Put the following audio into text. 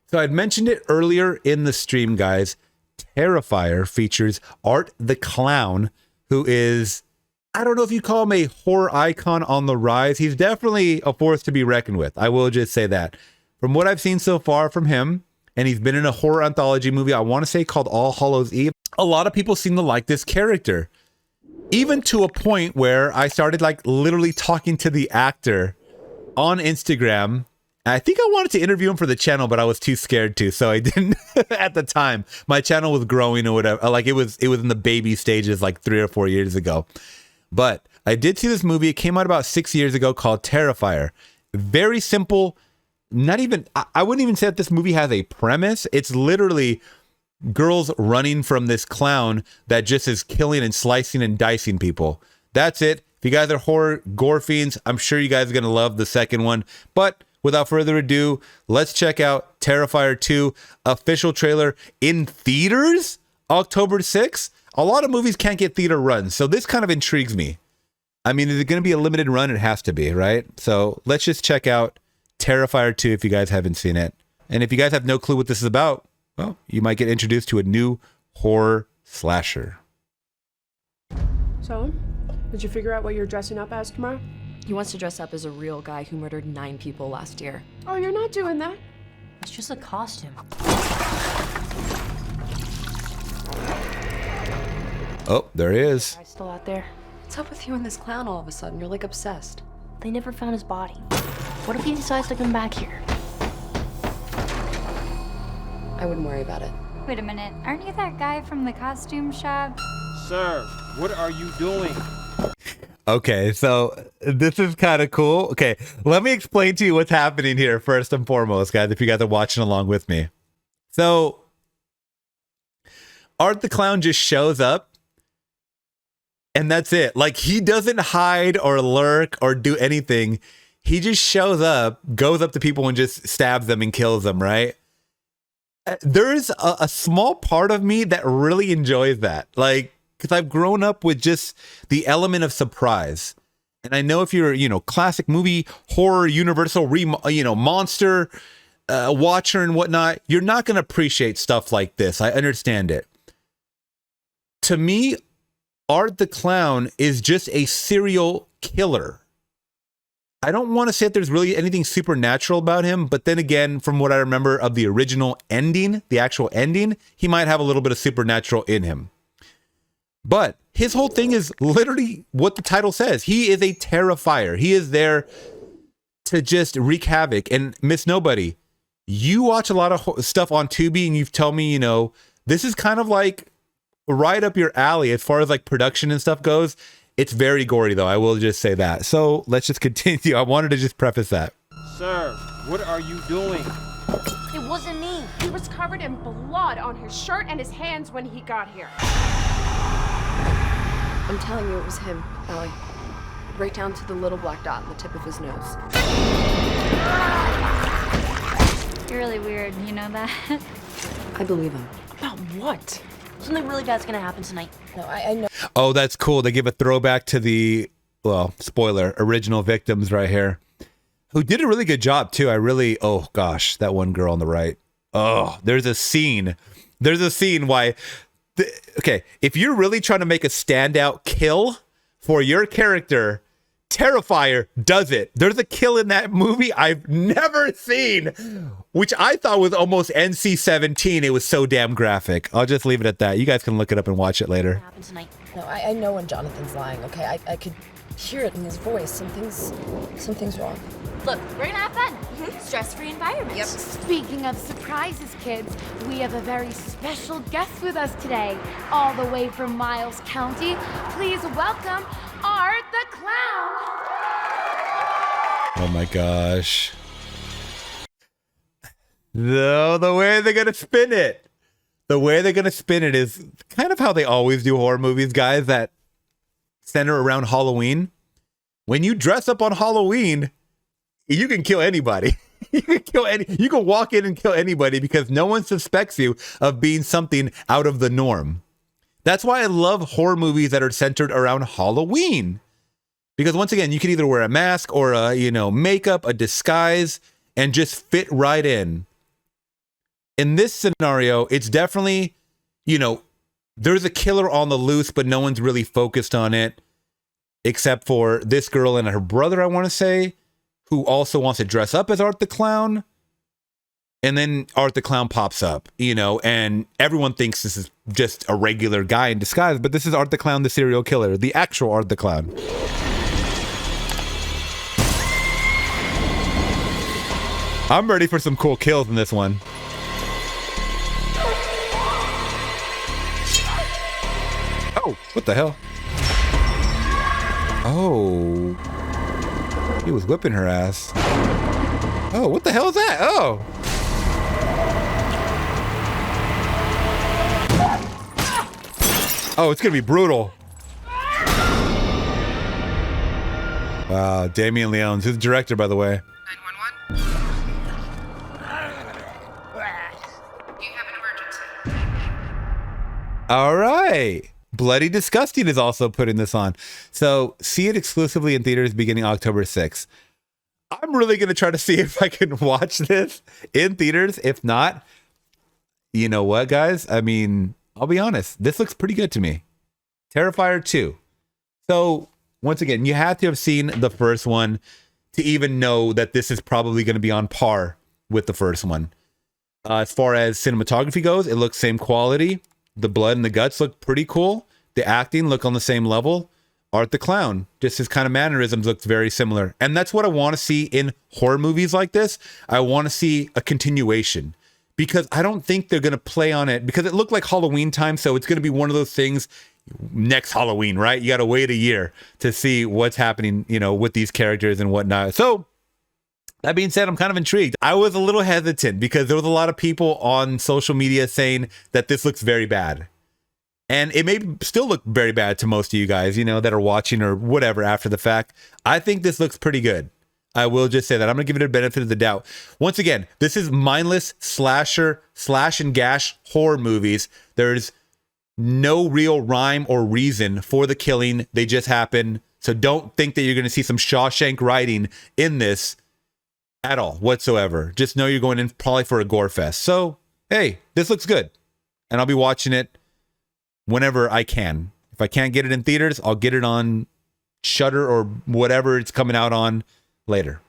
So I'd mentioned it earlier in the stream, guys. Terrifier features Art the Clown, who is, I don't know if you call him a horror icon on the rise. He's definitely a force to be reckoned with. I will just say that. From what I've seen so far from him, and he's been in a horror anthology movie, I want to say called All Hallows Eve. A lot of people seem to like this character. Even to a point where I started like literally talking to the actor on Instagram. I think I wanted to interview him for the channel, but I was too scared to, so I didn't at the time. My channel was growing or whatever. Like it was in the baby stages like 3 or 4 years ago. But I did see this movie. It came out about 6 years ago called Terrifier. Very simple. Not even, I wouldn't even say that this movie has a premise. It's literally girls running from this clown that just is killing and slicing and dicing people. That's it. If you guys are horror gore fiends, I'm sure you guys are going to love the second one. But without further ado, let's check out Terrifier 2 official trailer in theaters October 6th. A lot of movies can't get theater runs, so this kind of intrigues me. I mean, is it going to be a limited run? It has to be, right? So let's just check out Terrifier 2 if you guys haven't seen it. And if you guys have no clue what this is about, well, you might get introduced to a new horror slasher. So, did you figure out what you're dressing up as tomorrow? He wants to dress up as a real guy who murdered 9 people last year. Oh, you're not doing that. It's just a costume. Oh, there he is. Guy's still out there. What's up with you and this clown all of a sudden? You're like obsessed. They never found his body. What if he decides to come back here? I wouldn't worry about it. Wait a minute, aren't you that guy from the costume shop? Sir, what are you doing? Okay, so this is kind of cool. Okay, let me explain to you what's happening here first and foremost, guys, if you guys are watching along with me. So, Art the Clown just shows up, and that's it. Like, he doesn't hide or lurk or do anything. He just shows up, goes up to people and just stabs them and kills them, right? There's a small part of me that really enjoys that. Like, because I've grown up with just the element of surprise. And I know if you're, classic movie, horror, universal, monster watcher and whatnot, you're not going to appreciate stuff like this. I understand it. To me, Art the Clown is just a serial killer. I don't want to say that there's really anything supernatural about him, but then again, from what I remember of the original ending, the actual ending, he might have a little bit of supernatural in him. But his whole thing is literally what the title says. He is a terrifier. He is there to just wreak havoc. And Miss Nobody, you watch a lot of stuff on Tubi and you've told me, this is kind of like right up your alley as far as like production and stuff goes. It's very gory though. I will just say that. So let's just continue. I wanted to just preface that. Sir, what are you doing? It wasn't me. He was covered in blood on his shirt and his hands when he got here. I'm telling you, it was him, Allie. Right down to the little black dot on the tip of his nose. You're really weird, you know that? I believe him. About what? Something really bad's gonna happen tonight. No, I know. Oh, that's cool. They give a throwback to the, well, spoiler, original victims right here, who did a really good job too. Oh gosh, that one girl on the right. Oh, there's a scene why, okay, if you're really trying to make a standout kill for your character, Terrifier does it. There's a kill in that movie I've never seen, which I thought was almost NC-17. It was so damn graphic. I'll just leave it at that. You guys can look it up and watch it later. Happen tonight. No, I know when Jonathan's lying, okay? I could hear it in his voice. Something's wrong. Look, we're gonna have fun. Stress-free environment. Yep. Speaking of surprises, kids, we have a very special guest with us today, all the way from Miles County. Please welcome Art the Clown. Oh my gosh. No, the way they're gonna spin it. The way they're gonna spin it is kind of how they always do horror movies, guys, that center around Halloween. When you dress up on Halloween, you can kill anybody. You can walk in and kill anybody because no one suspects you of being something out of the norm. That's why I love horror movies that are centered around Halloween. Because once again, you can either wear a mask or a, makeup, a disguise, and just fit right in. In this scenario, it's definitely, there's a killer on the loose, but no one's really focused on it. Except for this girl and her brother, I want to say, who also wants to dress up as Art the Clown. And then Art the Clown pops up, and everyone thinks this is just a regular guy in disguise, but this is Art the Clown, the serial killer, the actual Art the Clown. I'm ready for some cool kills in this one. Oh, what the hell? Oh. He was whipping her ass. Oh, what the hell is that? Oh. Oh, it's going to be brutal. Wow, Damien Leone's his director, by the way. 911. You have an emergency. All right. Bloody Disgusting is also putting this on. So see it exclusively in theaters beginning October 6th. I'm really going to try to see if I can watch this in theaters. If not, you know what, guys? I mean, I'll be honest. This looks pretty good to me. Terrifier 2. So once again, you have to have seen the first one to even know that this is probably going to be on par with the first one. As far as cinematography goes, it looks same quality. The blood and the guts look pretty cool. The acting look on the same level. Art the Clown, just his kind of mannerisms looked very similar. And that's what I want to see in horror movies like this. I want to see a continuation because I don't think they're going to play on it because it looked like Halloween time. So it's going to be one of those things next Halloween, right? You got to wait a year to see what's happening, with these characters and whatnot. So that being said, I'm kind of intrigued. I was a little hesitant because there was a lot of people on social media saying that this looks very bad. And it may still look very bad to most of you guys, that are watching or whatever after the fact. I think this looks pretty good. I will just say that. I'm going to give it a benefit of the doubt. Once again, this is mindless slasher, slash and gash horror movies. There's no real rhyme or reason for the killing. They just happen. So don't think that you're going to see some Shawshank writing in this at all whatsoever. Just know you're going in probably for a gore fest. So, hey, this looks good. And I'll be watching it whenever I can. If I can't get it in theaters, I'll get it on Shudder or whatever it's coming out on later.